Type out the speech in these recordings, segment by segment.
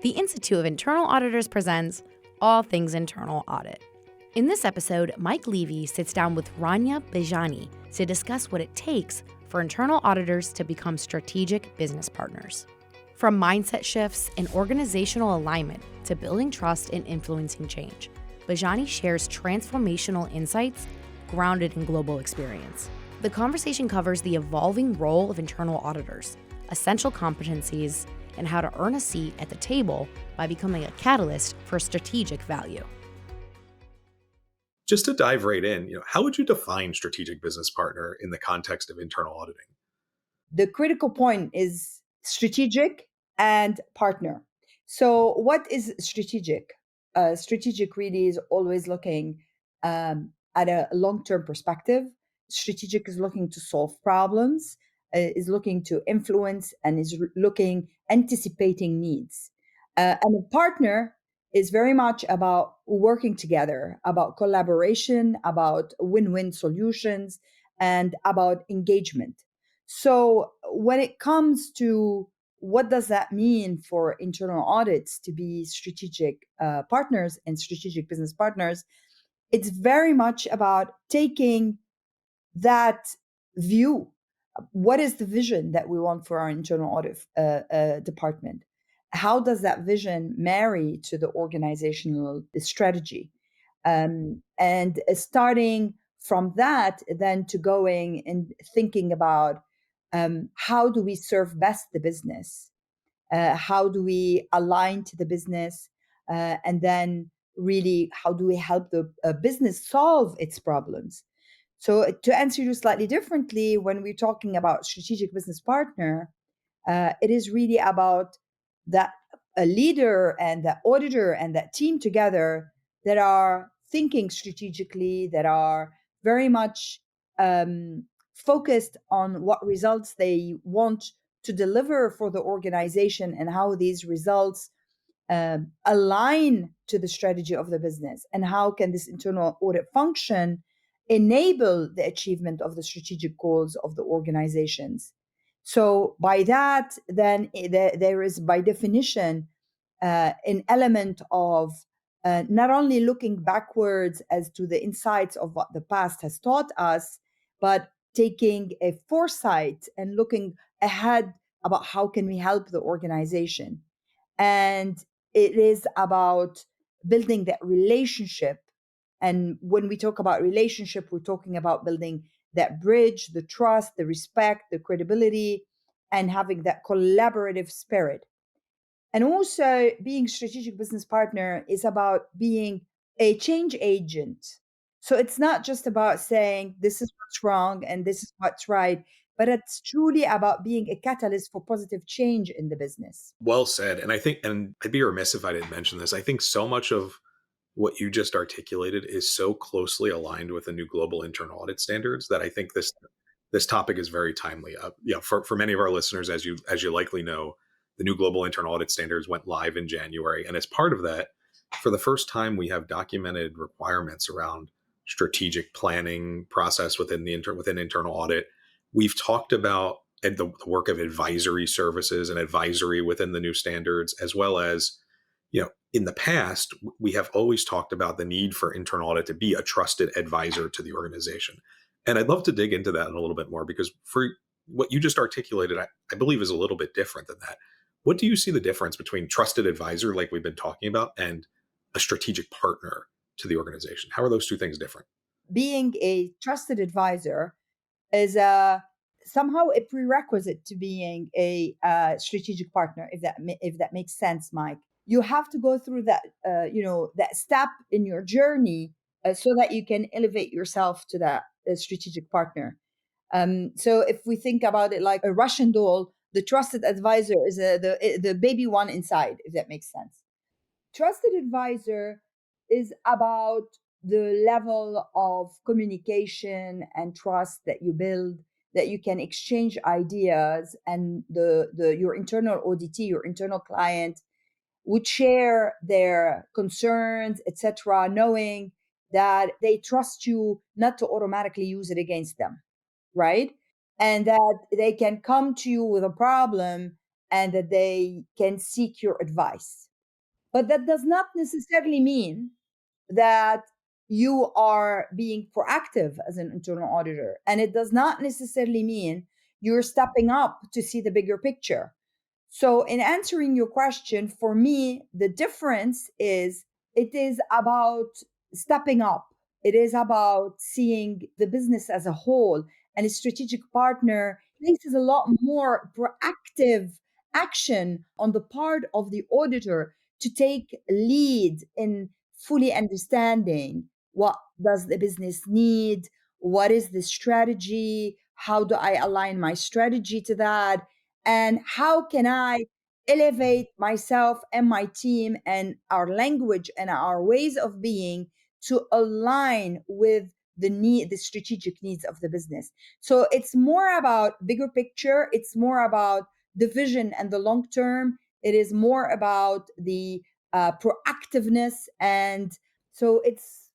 The Institute of Internal Auditors presents All Things Internal Audit. In this episode, Mike Levy sits down with Rania Bejjani to discuss what it takes for internal auditors to become strategic business partners. From mindset shifts and organizational alignment to building trust and influencing change, Bejjani shares transformational insights grounded in global experience. The conversation covers the evolving role of internal auditors, essential competencies, and how to earn a seat at the table by becoming a catalyst for strategic value. Just to dive right in, how would you define strategic business partner in the context of internal auditing? The critical point is strategic and partner. So what is strategic? Strategic really is always looking at a long-term perspective. Strategic is looking to solve problems, is looking to influence, and is anticipating needs. And a partner is very much about working together, about collaboration, about win-win solutions, and about engagement. So when it comes to what does that mean for internal audits to be strategic partners and strategic business partners, it's very much about taking that view. What is the vision that we want for our internal audit department? How does that vision marry to the organizational strategy? And starting from that, then to going and thinking about how do we serve best the business? How do we align to the business? And then really, how do we help the business solve its problems? So to answer you slightly differently, when we're talking about strategic business partner, it is really about that a leader and the auditor and that team together that are thinking strategically, that are very much focused on what results they want to deliver for the organization and how these results align to the strategy of the business, and how can this internal audit function enable the achievement of the strategic goals of the organizations. So by that, then there is by definition an element of not only looking backwards as to the insights of what the past has taught us, but taking a foresight and looking ahead about how can we help the organization. And it is about building that relationship. And when we talk about relationship, we're talking about building that bridge, the trust, the respect, the credibility, and having that collaborative spirit. And also being strategic business partner is about being a change agent. So it's not just about saying this is what's wrong and this is what's right, but it's truly about being a catalyst for positive change in the business. Well said. And I think, and I'd be remiss if I didn't mention this, I think so much of what you just articulated is so closely aligned with the new global internal audit standards that I think this topic is very timely. For many of our listeners, as you likely know, the new global internal audit standards went live in January, and as part of that, for the first time, we have documented requirements around strategic planning process within internal audit. We've talked about the work of advisory services and advisory within the new standards, as well as in the past, we have always talked about the need for internal audit to be a trusted advisor to the organization. And I'd love to dig into that in a little bit more, because for what you just articulated, I believe is a little bit different than that. What do you see the difference between trusted advisor, like we've been talking about, and a strategic partner to the organization? How are those two things different? Being a trusted advisor is somehow a prerequisite to being a strategic partner, if that makes sense, Mike. You have to go through that that step in your journey so that you can elevate yourself to that strategic partner. So if we think about it like a Russian doll, the trusted advisor is the baby one inside, if that makes sense. Trusted advisor is about the level of communication and trust that you build, that you can exchange ideas, and your internal auditee, your internal client, would share their concerns, etc., knowing that they trust you not to automatically use it against them, right? And that they can come to you with a problem and that they can seek your advice. But that does not necessarily mean that you are being proactive as an internal auditor. And it does not necessarily mean you're stepping up to see the bigger picture. So, in answering your question, for me, the difference is it is about stepping up. It is about seeing the business as a whole. And a strategic partner places a lot more proactive action on the part of the auditor to take lead in fully understanding what does the business need, what is the strategy, how do I align my strategy to that, and how can I elevate myself and my team and our language and our ways of being to align with the strategic needs of the business. So it's more about bigger picture, it's more about the vision and the long term, it is more about the proactiveness, and so it's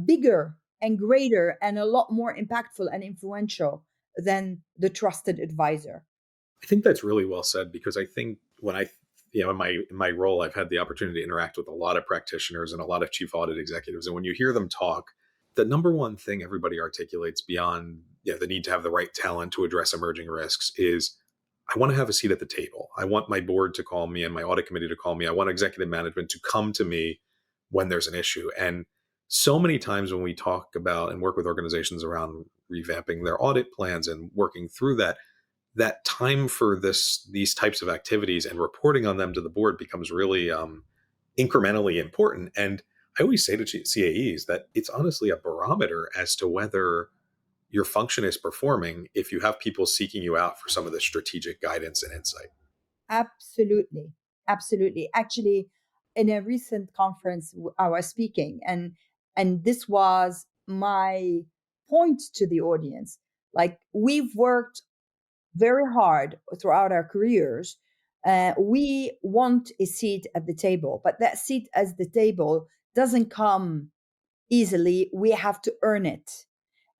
bigger and greater and a lot more impactful and influential than the trusted advisor. I think that's really well said, because I think when in my role, I've had the opportunity to interact with a lot of practitioners and a lot of chief audit executives. And when you hear them talk, the number one thing everybody articulates beyond the need to have the right talent to address emerging risks is, I want to have a seat at the table. I want my board to call me and my audit committee to call me. I want executive management to come to me when there's an issue. And so many times when we talk about and work with organizations around revamping their audit plans and working through that time for these types of activities and reporting on them to the board becomes really incrementally important. And I always say to CAEs that it's honestly a barometer as to whether your function is performing if you have people seeking you out for some of the strategic guidance and insight. Absolutely. Absolutely. Actually, in a recent conference I was speaking, and this was my point to the audience. Like, we've worked very hard throughout our careers. We want a seat at the table, but that seat at the table doesn't come easily. We have to earn it.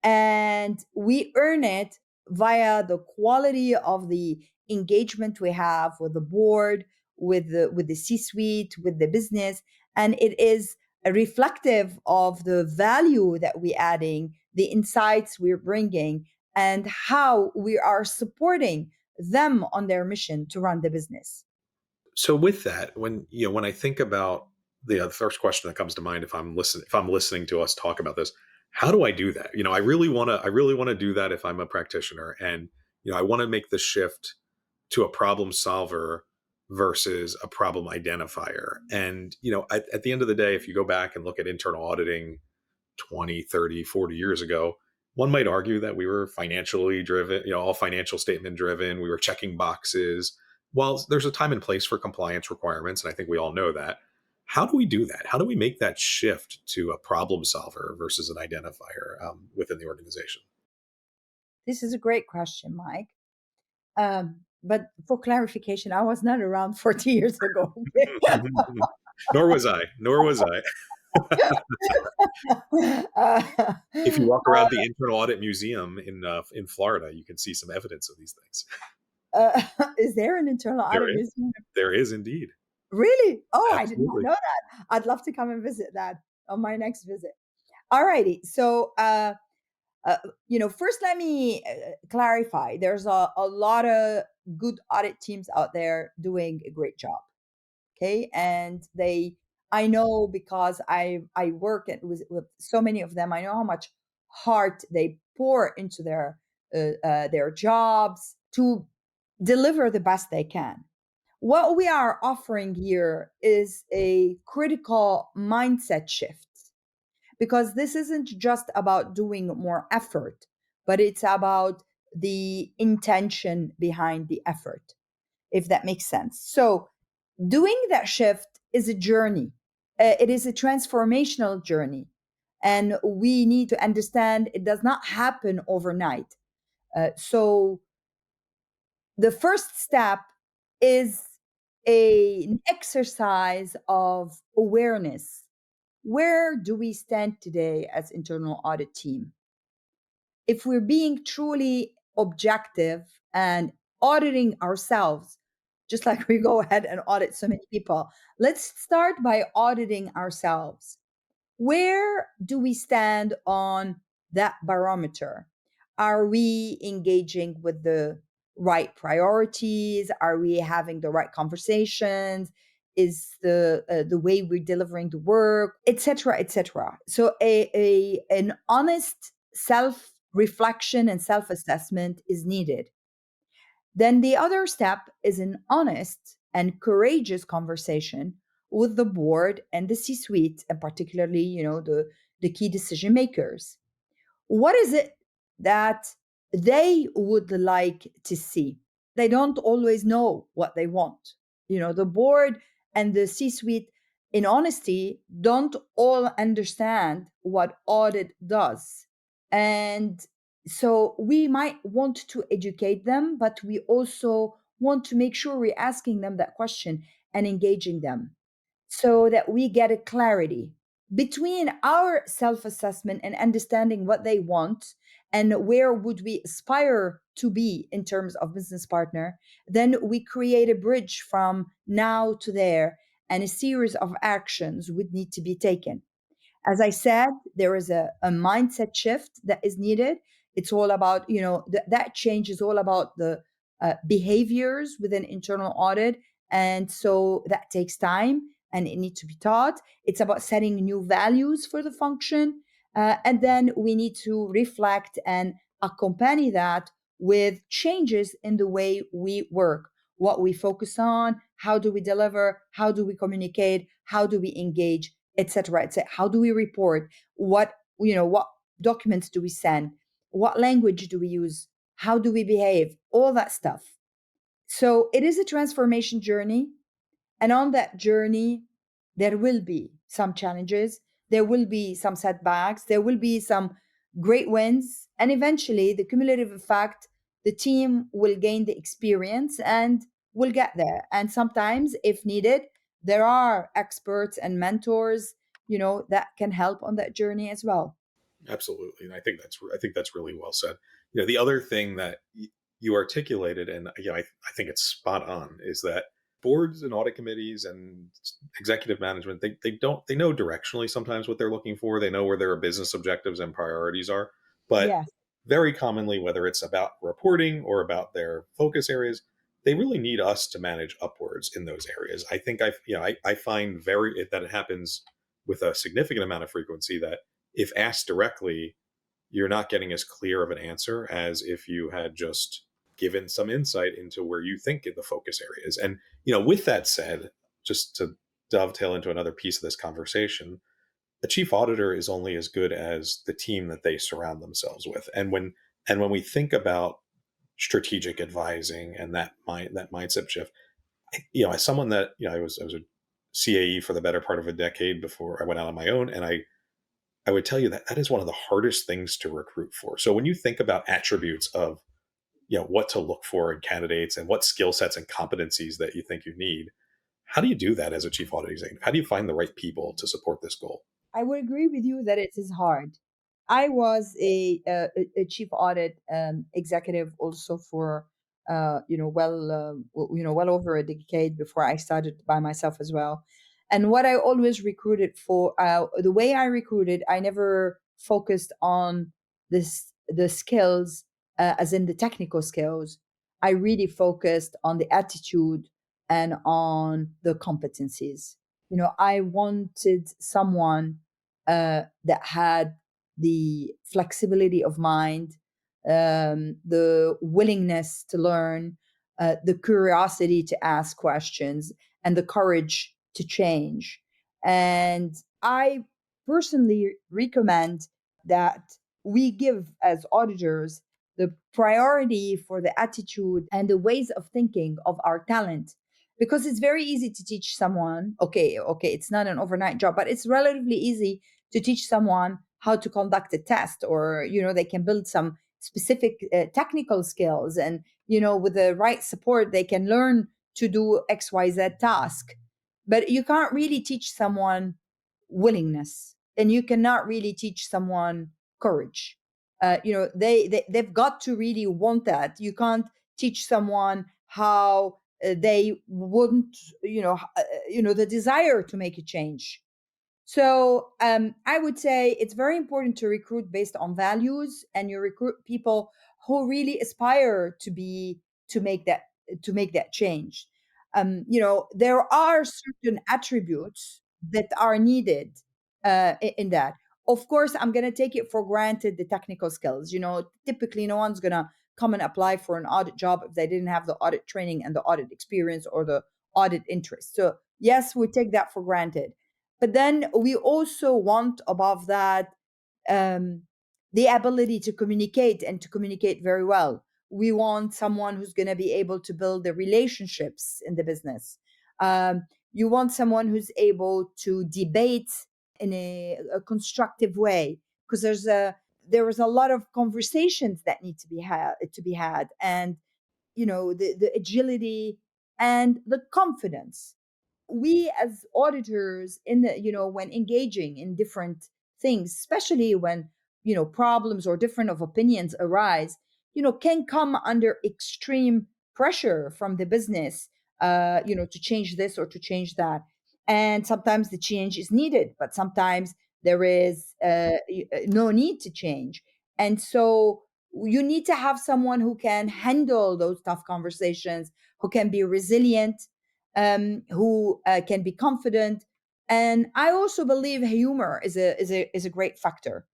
And we earn it via the quality of the engagement we have with the board, with the C-suite, with the business, and it is a reflective of the value that we're adding, the insights we're bringing, and how we are supporting them on their mission to run the business. So with that, when I think about the first question that comes to mind, if I'm listening to us talk about this, how do I do that? I really want to do that if I'm a practitioner, and I want to make the shift to a problem solver versus a problem identifier. And at the end of the day, if you go back and look at internal auditing 20, 30, 40 years ago, one might argue that we were financially driven, all financial statement driven. We were checking boxes. While there's a time and place for compliance requirements, and I think we all know that, how do we do that? How do we make that shift to a problem solver versus an identifier within the organization? This is a great question, Mike. But for clarification, I was not around 40 years ago. Nor was I. Nor was I. uh, If you walk around the Internal Audit Museum in Florida, you can see some evidence of these things. is there an internal audit There is. museum? There is indeed. Really? Oh, I did not Absolutely. know that. I'd love to come and visit that on my next visit. All righty. So, first let me clarify. There's a lot of good audit teams out there doing a great job. Okay, and I know, because I work with so many of them. I know how much heart they pour into their jobs to deliver the best they can. What we are offering here is a critical mindset shift, because this isn't just about doing more effort, but it's about the intention behind the effort, if that makes sense. So, doing that shift is a journey. It is a transformational journey. And we need to understand it does not happen overnight. So, the first step is an exercise of awareness. Where do we stand today as internal audit team? If we're being truly objective and auditing ourselves, just like we go ahead and audit so many people. Let's start by auditing ourselves. Where do we stand on that barometer? Are we engaging with the right priorities? Are we having the right conversations? Is the way we're delivering the work, etc., etc.? So an honest self reflection and self assessment is needed. Then the other step is an honest and courageous conversation with the board and the C-suite, and particularly, the key decision makers. What is it that they would like to see? They don't always know what they want. The board and the C-suite, in honesty, don't all understand what audit does. And so we might want to educate them, but we also want to make sure we're asking them that question and engaging them so that we get a clarity between our self-assessment and understanding what they want and where would we aspire to be in terms of business partner. Then we create a bridge from now to there, and a series of actions would need to be taken. As I said, there is a mindset shift that is needed. It's all about, that change is all about the behaviors within internal audit. And so that takes time and it needs to be taught. It's about setting new values for the function. And then we need to reflect and accompany that with changes in the way we work, what we focus on, how do we deliver, how do we communicate, how do we engage, etc., etc. How do we report? What documents do we send? What language do we use? How do we behave? All that stuff. So it is a transformation journey. And on that journey, there will be some challenges, there will be some setbacks, there will be some great wins. And eventually, the cumulative effect, the team will gain the experience and will get there. And sometimes, if needed, there are experts and mentors, that can help on that journey as well. Absolutely, and I think that's really well said. The other thing that you articulated, and I think it's spot on, is that boards and audit committees and executive management, they know directionally sometimes what they're looking for. They know where their business objectives and priorities are, but Yes. very commonly, whether it's about reporting or about their focus areas, they really need us to manage upwards in those areas. I think I find that it happens with a significant amount of frequency that if asked directly, you're not getting as clear of an answer as if you had just given some insight into where you think the focus area is. And, with that said, just to dovetail into another piece of this conversation, a chief auditor is only as good as the team that they surround themselves with. And when we think about strategic advising and that mindset shift, as someone that, I was a CAE for the better part of a decade before I went out on my own, and I would tell you that that is one of the hardest things to recruit for. So when you think about attributes of, what to look for in candidates and what skill sets and competencies that you think you need, how do you do that as a chief audit executive? How do you find the right people to support this goal? I would agree with you that it is hard. I was a chief audit executive also for well over a decade before I started by myself as well. And what I always recruited for, the way I recruited, I never focused on the skills, as in the technical skills. I really focused on the attitude and on the competencies. I wanted someone that had the flexibility of mind, the willingness to learn, the curiosity to ask questions, and the courage to change. And I personally recommend that we give, as auditors, the priority for the attitude and the ways of thinking of our talent, because it's very easy to teach someone. Okay, it's not an overnight job, but it's relatively easy to teach someone how to conduct a test, or they can build some specific technical skills, and with the right support they can learn to do XYZ task. But you can't really teach someone willingness, and you cannot really teach someone courage. They've got to really want that. You can't teach someone how they wouldn't, the desire to make a change. So I would say it's very important to recruit based on values, and you recruit people who really aspire to make that to make that change. There are certain attributes that are needed in that. Of course, I'm going to take it for granted the technical skills. Typically, no one's going to come and apply for an audit job if they didn't have the audit training and the audit experience or the audit interest. So yes, we take that for granted, but then we also want above that um, the ability to communicate, and to communicate very well. We want someone who's going to be able to build the relationships in the business. You want someone who's able to debate in a constructive way, because there is a lot of conversations that need to be had, and the agility and the confidence. We as auditors, in the when engaging in different things, especially when problems or different of opinions arise, can come under extreme pressure from the business, to change this or to change that. And sometimes the change is needed, but sometimes there is no need to change. And so you need to have someone who can handle those tough conversations, who can be resilient, who can be confident. And I also believe humor is a great factor.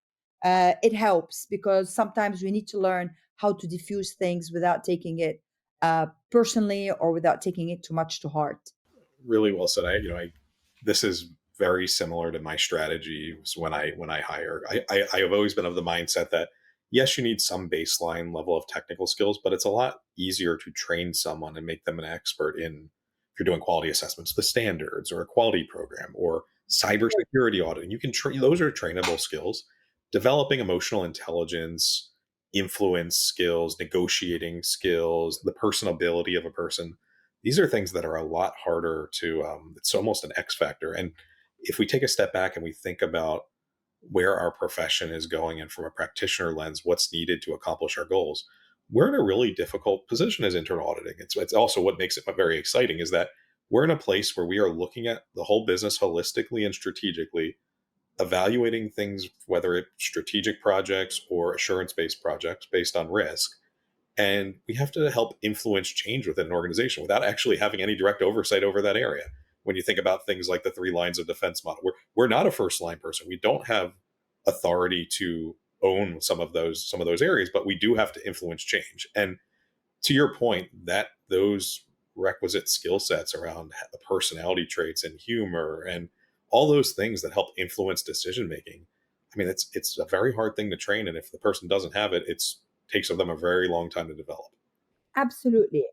It helps because sometimes we need to learn how to diffuse things without taking it personally, or without taking it too much to heart. Really well said. This is very similar to my strategy when I hire. I have always been of the mindset that yes, you need some baseline level of technical skills, but it's a lot easier to train someone and make them an expert in, if you're doing quality assessments, the standards, or a quality program, or cybersecurity audit. You can train; those are trainable skills. Developing emotional intelligence, influence skills, negotiating skills, the personability of a person, these are things that are a lot harder to it's almost an X factor. And if we take a step back and we think about where our profession is going, and from a practitioner lens, what's needed to accomplish our goals, we're in a really difficult position as internal auditing. It's also what makes it very exciting, is that we're in a place where we are looking at the whole business holistically and strategically, evaluating things, whether it's strategic projects or assurance-based projects based on risk, and we have to help influence change within an organization without actually having any direct oversight over that area. When you think about things like the 3 lines of defense model, we're not a first line person. We don't have authority to own some of those areas, but we do have to influence change. And to your point, that those requisite skill sets around the personality traits and humor and all those things that help influence decision making, I mean, it's a very hard thing to train, and if the person doesn't have it, it's takes them a very long time to develop. Absolutely.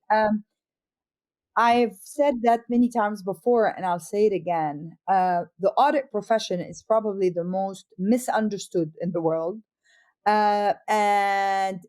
I've said that many times before, and I'll say it again. The audit profession is probably the most misunderstood in the world, and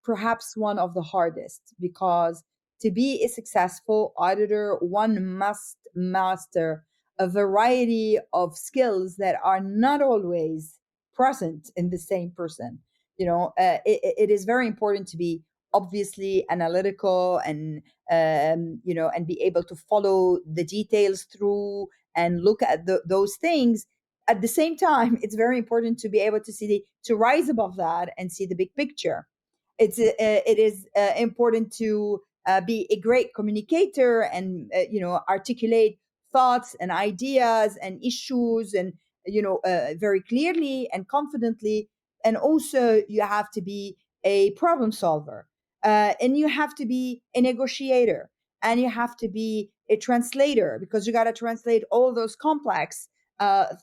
perhaps one of the hardest, because to be a successful auditor, one must master a variety of skills that are not always present in the same person. It is very important to be obviously analytical, and be able to follow the details through and look at those things. At the same time, it's very important to be able to to rise above that and see the big picture. It is important to be a great communicator, and articulate thoughts and ideas and issues, and very clearly and confidently. And also you have to be a problem solver, and you have to be a negotiator, and you have to be a translator, because you got to translate all those complex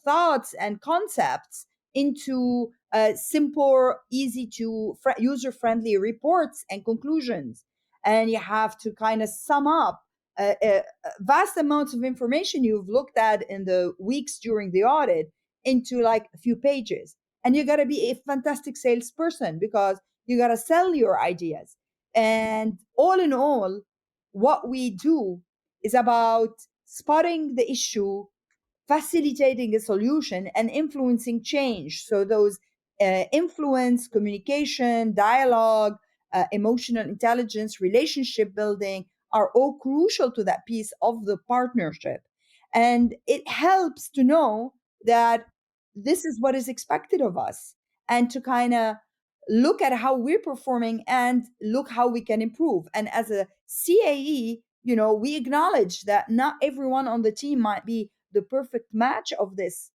thoughts and concepts into simple, easy to user friendly reports and conclusions. And you have to kind of sum up vast amounts of information you've looked at in the weeks during the audit into like a few pages. And you got to be a fantastic salesperson, because you got to sell your ideas. And all in all, what we do is about spotting the issue, facilitating a solution, and influencing change. So those influence, communication, dialogue, emotional intelligence, relationship building are all crucial to that piece of the partnership. And it helps to know that this is what is expected of us, and to kind of look at how we're performing and look how we can improve. And as a CAE, we acknowledge that not everyone on the team might be the perfect match of this.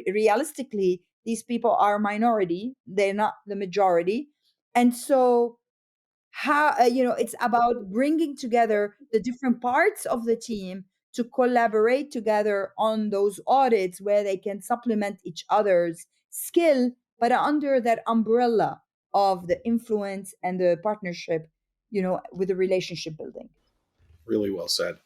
Realistically, these people are a minority, they're not the majority. And so how it's about bringing together the different parts of the team to collaborate together on those audits where they can supplement each other's skill, but under that umbrella of the influence and the partnership, with the relationship building. Really well said.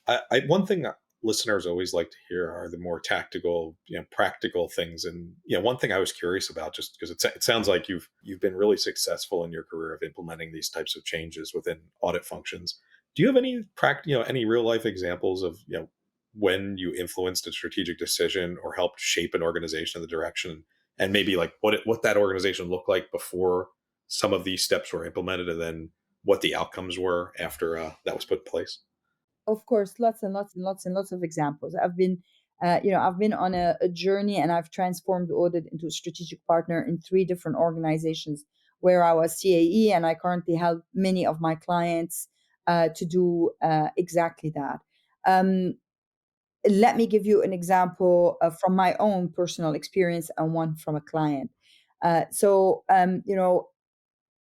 One thing listeners always like to hear are the more tactical, practical things. And one thing I was curious about, just because it sounds like you've been really successful in your career of implementing these types of changes within audit functions. Do you have any any real life examples of when you influenced a strategic decision or helped shape an organization in the direction, and maybe like what that organization looked like before some of these steps were implemented, and then what the outcomes were after that was put in place? Of course, lots and lots and lots and lots of examples. I've been on a journey, and I've transformed audit into a strategic partner in 3 different organizations where I was CAE, and I currently help many of my clients to do exactly that. Um, Let me give you an example from my own personal experience and one from a client.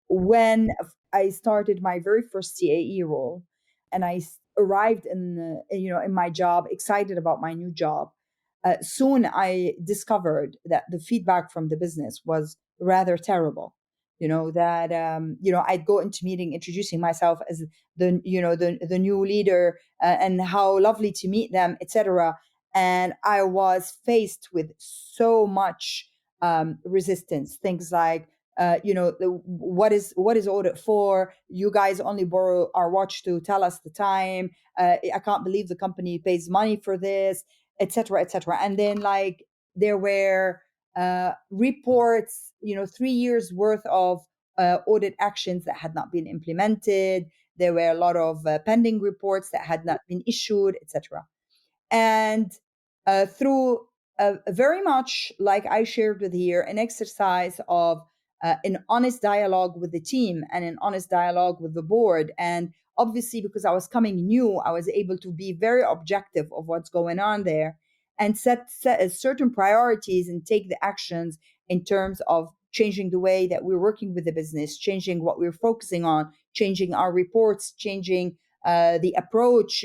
When I started my very first CAE role, and arrived in my job, excited about my new job, soon I discovered that the feedback from the business was rather terrible. That I'd go into meeting introducing myself as the new leader, and how lovely to meet them, etc. And I was faced with so much resistance. Things like, what is audit for? You guys only borrow our watch to tell us the time. I can't believe the company pays money for this, etc., etc. And then, like, there were reports, 3 years worth of audit actions that had not been implemented. There were a lot of pending reports that had not been issued, etc. And through very much like I shared with here, an exercise of an honest dialogue with the team and an honest dialogue with the board. And obviously, because I was coming new, I was able to be very objective of what's going on there, and set certain priorities and take the actions in terms of changing the way that we're working with the business, changing what we're focusing on, changing our reports, changing the approach,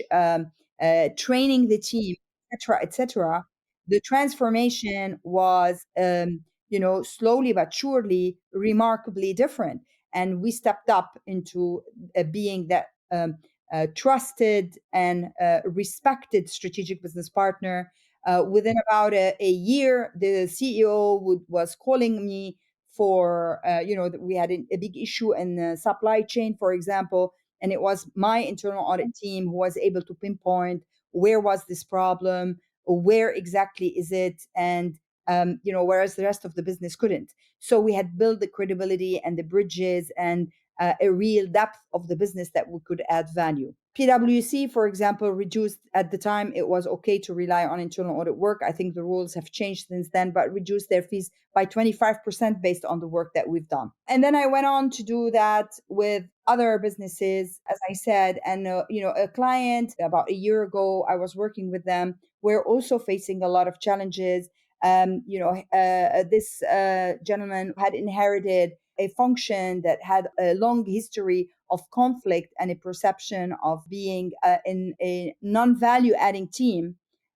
training the team, etc., etc. The transformation was, slowly but surely, remarkably different, and we stepped up into being that trusted and respected strategic business partner. Within about a year, the CEO was calling me for, we had a big issue in the supply chain, for example, and it was my internal audit team who was able to pinpoint where was this problem, where exactly is it, and whereas the rest of the business couldn't. So we had built the credibility and the bridges and a real depth of the business that we could add value. PwC, for example, reduced, at the time it was okay to rely on internal audit work. I think the rules have changed since then, but reduced their fees by 25% based on the work that we've done. And then I went on to do that with other businesses, as I said. And, a client about a year ago, I was working with them. We're also facing a lot of challenges. This gentleman had inherited a function that had a long history of conflict and a perception of being in a non-value adding team.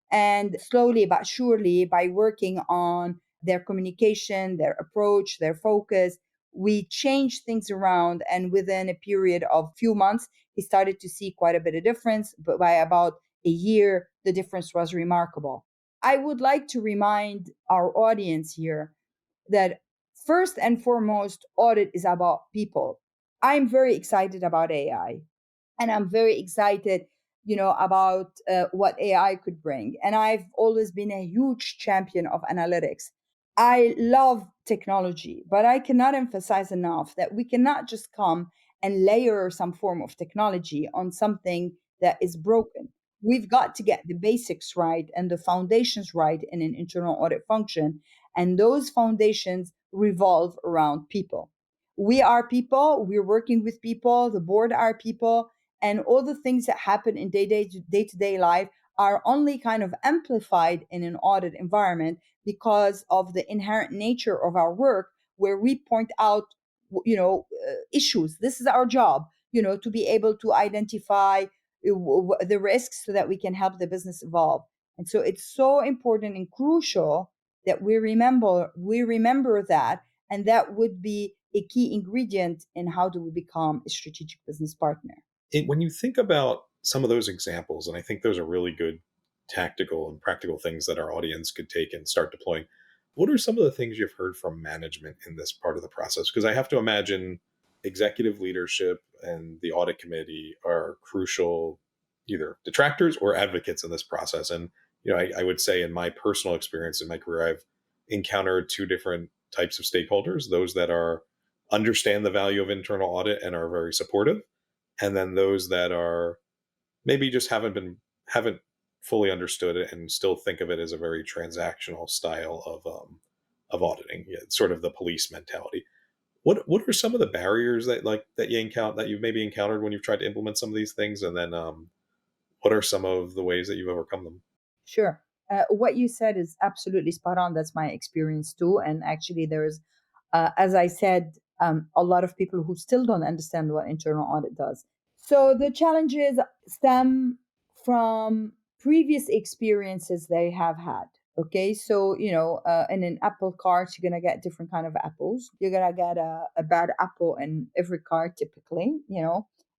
And slowly but surely, by working on their communication, their approach, their focus, we changed things around. And within a period of few months, he started to see quite a bit of difference. But by about a year, the difference was remarkable. I would like to remind our audience here that first and foremost, audit is about people. I'm very excited about AI, and I'm very excited, about what AI could bring. And I've always been a huge champion of analytics. I love technology, but I cannot emphasize enough that we cannot just come and layer some form of technology on something that is broken. We've got to get the basics right and the foundations right in an internal audit function. And those foundations revolve around people. We are people, we're working with people, the board are people, and all the things that happen in day-to-day life are only kind of amplified in an audit environment because of the inherent nature of our work, where we point out issues. This is our job, to be able to identify the risks so that we can help the business evolve. And so it's so important and crucial that we remember that, and that would be a key ingredient in how do we become a strategic business partner. When you think about some of those examples, and I think those are really good tactical and practical things that our audience could take and start deploying, what are some of the things you've heard from management in this part of the process? Because I have to imagine executive leadership and the audit committee are crucial, either detractors or advocates in this process. And I would say in my personal experience in my career, I've encountered two different types of stakeholders: those that are understand the value of internal audit and are very supportive, and then those that are maybe just haven't fully understood it and still think of it as a very transactional style of auditing. Yeah, it's sort of the police mentality. What are some of the barriers that you encounter, that you've maybe encountered when you've tried to implement some of these things, and then what are some of the ways that you've overcome them? Sure. What you said is absolutely spot on. That's my experience too. And actually, there's, as I said, a lot of people who still don't understand what internal audit does. So the challenges stem from previous experiences they have had. Okay, so in an apple cart, you're gonna get different kind of apples. You're gonna get a bad apple in every cart, typically.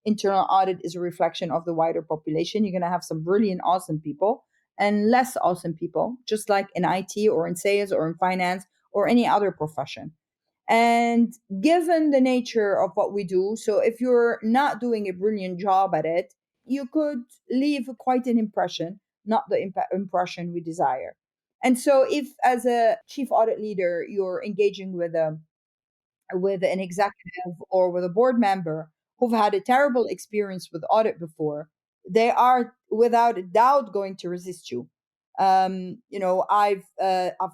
Internal audit is a reflection of the wider population. You're gonna have some brilliant, awesome people and less awesome people, just like in IT or in sales or in finance or any other profession. And given the nature of what we do, so if you're not doing a brilliant job at it, you could leave quite an impression, not the impression we desire. And so, if as a chief audit leader, you're engaging with an executive or with a board member who've had a terrible experience with audit before, they are without a doubt going to resist you. I've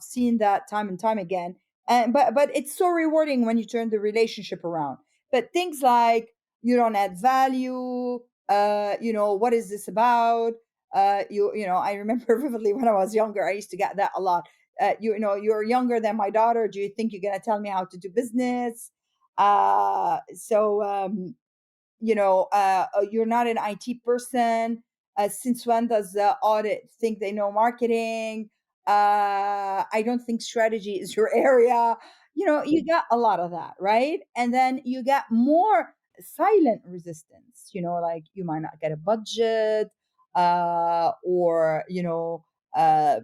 seen that time and time again, and but it's so rewarding when you turn the relationship around. But things like you don't add value. What is this about? I remember vividly when I was younger, I used to get that a lot. You're younger than my daughter. Do you think you're going to tell me how to do business? You're not an IT person. Since when does the audit think they know marketing? I don't think strategy is your area. You got a lot of that, right? And then you get more silent resistance, like you might not get a budget, or, uh,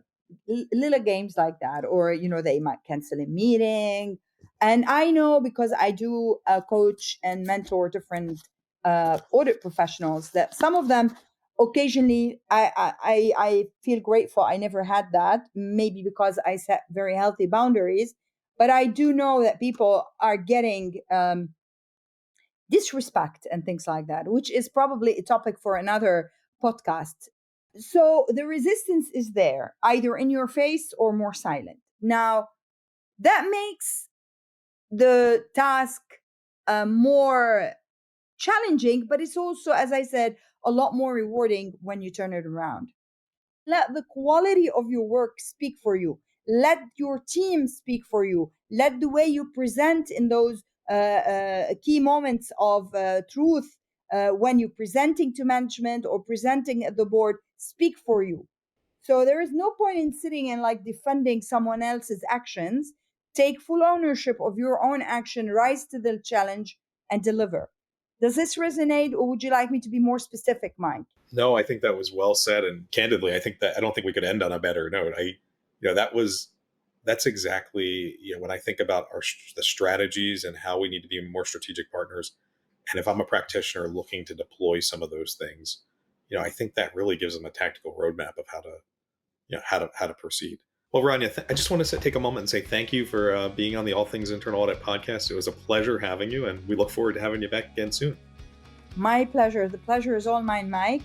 little games like that, or, they might cancel a meeting. And I know because I do coach and mentor different audit professionals that some of them occasionally I feel grateful I never had that, maybe because I set very healthy boundaries. But I do know that people are getting disrespect and things like that, which is probably a topic for another podcast. So the resistance is there, either in your face or more silent. Now, that makes the task more challenging, but it's also, as I said, a lot more rewarding when you turn it around. Let the quality of your work speak for you. Let your team speak for you. Let the way you present in those key moments of truth, when you're presenting to management or presenting at the board, speak for you. So there is no point in sitting and like defending someone else's actions. Take full ownership of your own action, rise to the challenge, and deliver. Does this resonate, or would you like me to be more specific, Mike? No, I think that was well said, and candidly, I don't think we could end on a better note. That's exactly, when I think about the strategies and how we need to be more strategic partners. And if I'm a practitioner looking to deploy some of those things, I think that really gives them a tactical roadmap of how to proceed. Well, Rania, I just want to take a moment and say thank you for being on the All Things Internal Audit podcast. It was a pleasure having you, and we look forward to having you back again soon. My pleasure. The pleasure is all mine, Mike.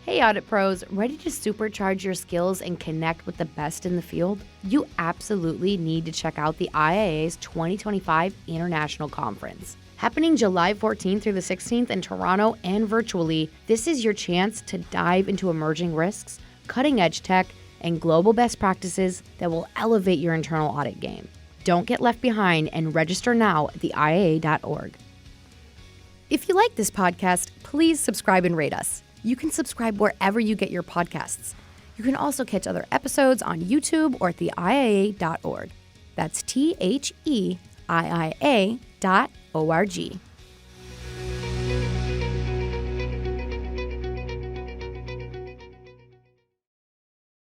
Hey Audit Pros, ready to supercharge your skills and connect with the best in the field? You absolutely need to check out the IAA's 2025 International Conference. Happening July 14th through the 16th in Toronto and virtually, this is your chance to dive into emerging risks, cutting-edge tech, and global best practices that will elevate your internal audit game. Don't get left behind and register now at theiaa.org. If you like this podcast, please subscribe and rate us. You can subscribe wherever you get your podcasts. You can also catch other episodes on YouTube or at theiaa.org. That's THEIIA.org.